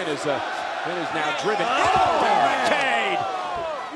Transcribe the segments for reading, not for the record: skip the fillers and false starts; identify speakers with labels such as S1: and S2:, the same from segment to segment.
S1: pin is now driven.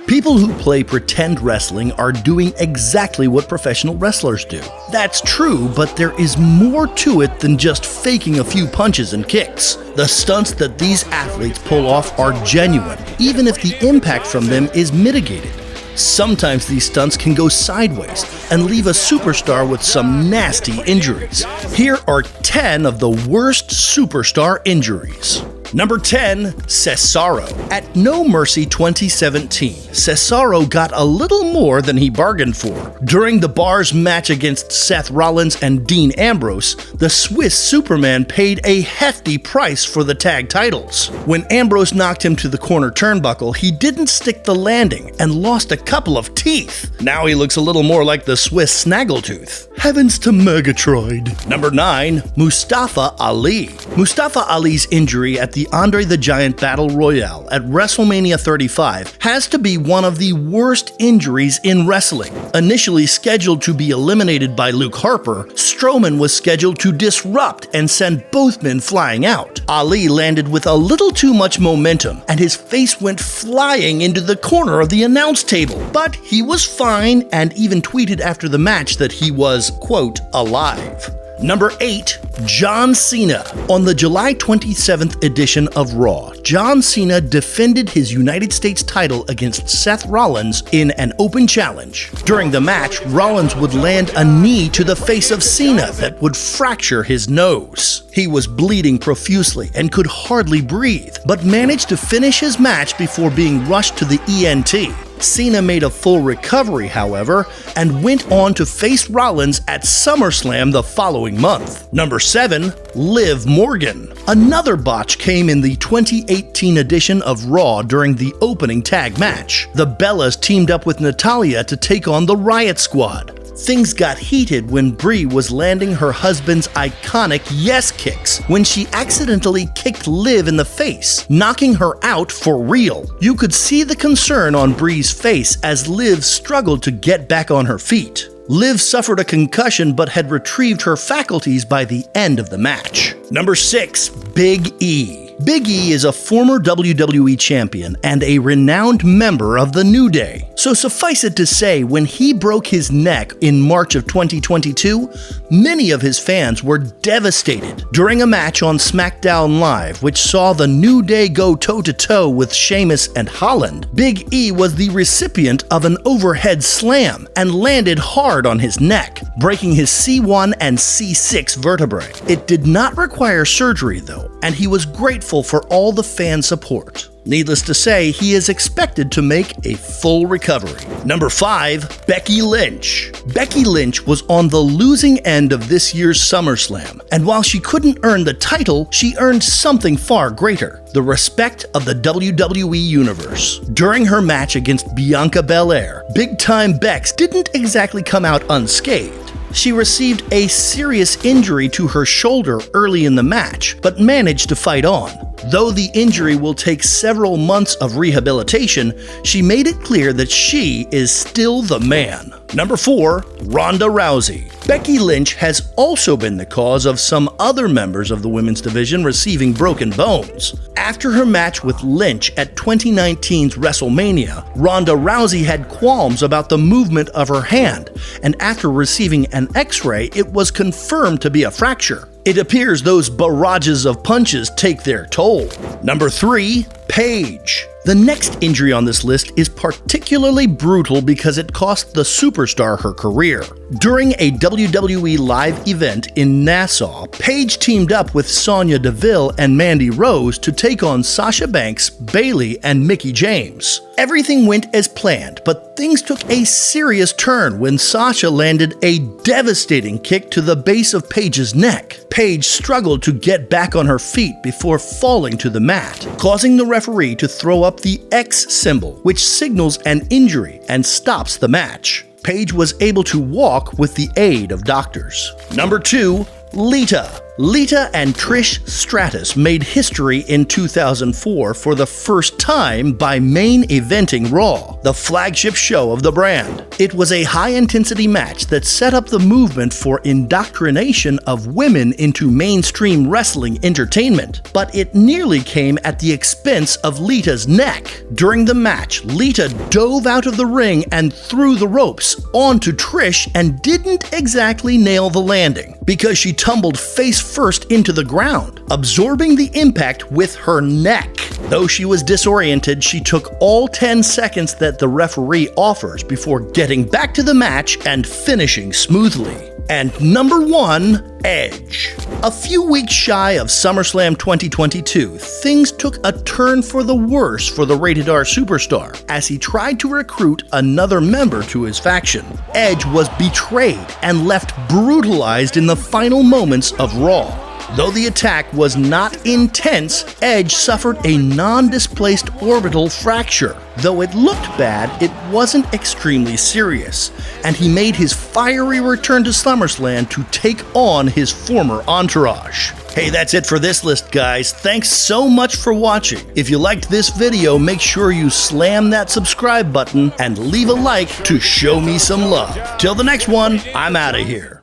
S2: People who play pretend wrestling are doing exactly what professional wrestlers do. That's true, but there is more to it than just faking a few punches and kicks. The stunts that these athletes pull off are genuine, even if the impact from them is mitigated. Sometimes these stunts can go sideways and leave a superstar with some nasty injuries. Here are 10 of the worst superstar injuries. Number 10, Cesaro. At No Mercy 2017, Cesaro got a little more than he bargained for. During the Bar's match against Seth Rollins and Dean Ambrose, the Swiss Superman paid a hefty price for the tag titles. When Ambrose knocked him to the corner turnbuckle, he didn't stick the landing and lost a couple of teeth. Now he looks a little more like the Swiss Snaggletooth. Heavens to Murgatroyd. Number 9, Mustafa Ali. Mustafa Ali's injury at the Andre the Giant Battle Royale at WrestleMania 35 has to be one of the worst injuries in wrestling. Initially scheduled to be eliminated by Luke Harper, Strowman was scheduled to disrupt and send both men flying out. Ali landed with a little too much momentum, and his face went flying into the corner of the announce table. But he was fine and even tweeted after the match that he was, quote, alive. Number 8, John Cena. On the July 27th edition of Raw, John Cena defended his United States title against Seth Rollins in an open challenge. During the match, Rollins would land a knee to the face of Cena that would fracture his nose. He was bleeding profusely and could hardly breathe, but managed to finish his match before being rushed to the ENT. Cena made a full recovery, however, and went on to face Rollins at SummerSlam the following month. Number 7, Liv Morgen. Another botch came in the 2018 edition of Raw during the opening tag match. The Bellas teamed up with Natalya to take on the Riot Squad. Things got heated when Brie was landing her husband's iconic yes kicks when she accidentally kicked Liv in the face, knocking her out for real. You could see the concern on Brie's face as Liv struggled to get back on her feet. Liv suffered a concussion but had retrieved her faculties by the end of the match. Number 6, Big E. Big E is a former WWE champion and a renowned member of the New Day. So suffice it to say, when he broke his neck in March of 2022, many of his fans were devastated. During a match on SmackDown Live, which saw the New Day go toe-to-toe with Sheamus and Holland, Big E was the recipient of an overhead slam and landed hard on his neck, breaking his C1 and C6 vertebrae. It did not require surgery though, and he was grateful for all the fan support. Needless to say, he is expected to make a full recovery. Number 5, Becky Lynch. Becky Lynch was on the losing end of this year's SummerSlam, and while she couldn't earn the title, she earned something far greater: the respect of the WWE Universe. During her match against Bianca Belair, Big Time Bex didn't exactly come out unscathed. She received a serious injury to her shoulder early in the match, but managed to fight on. Though the injury will take several months of rehabilitation, she made it clear that she is still the man. Number 4, Ronda Rousey. Becky Lynch has also been the cause of some other members of the women's division receiving broken bones. After her match with Lynch at 2019's WrestleMania, Ronda Rousey had qualms about the movement of her hand, and after receiving an X-ray, it was confirmed to be a fracture. It appears those barrages of punches take their toll. Number 3, Paige. The next injury on this list is particularly brutal because it cost the superstar her career. During a WWE live event in Nassau, Paige teamed up with Sonya Deville and Mandy Rose to take on Sasha Banks, Bayley, and Mickie James. Everything went as planned, but things took a serious turn when Sasha landed a devastating kick to the base of Paige's neck. Paige struggled to get back on her feet before falling to the mat, causing the referee to throw up the X symbol, which signals an injury and stops the match. Paige was able to walk with the aid of doctors. Number 2, Lita. Lita and Trish Stratus made history in 2004 for the first time by main eventing Raw, the flagship show of the brand. It was a high-intensity match that set up the movement for indoctrination of women into mainstream wrestling entertainment, but it nearly came at the expense of Lita's neck. During the match, Lita dove out of the ring and threw the ropes onto Trish and didn't exactly nail the landing because she tumbled face first into the ground, absorbing the impact with her neck. Though she was disoriented, she took all 10 seconds that the referee offers before getting back to the match and finishing smoothly. And number 1, Edge. A few weeks shy of SummerSlam 2022, things took a turn for the worse for the Rated R superstar as he tried to recruit another member to his faction. Edge was betrayed and left brutalized in the final moments of Raw. Though the attack was not intense, Edge suffered a non-displaced orbital fracture. Though it looked bad, it wasn't extremely serious, and he made his fiery return to SummerSlam to take on his former entourage. Hey, that's it for this list, guys. Thanks so much for watching. If you liked this video, make sure you slam that subscribe button and leave a like to show me some love. Till the next one, I'm out of here.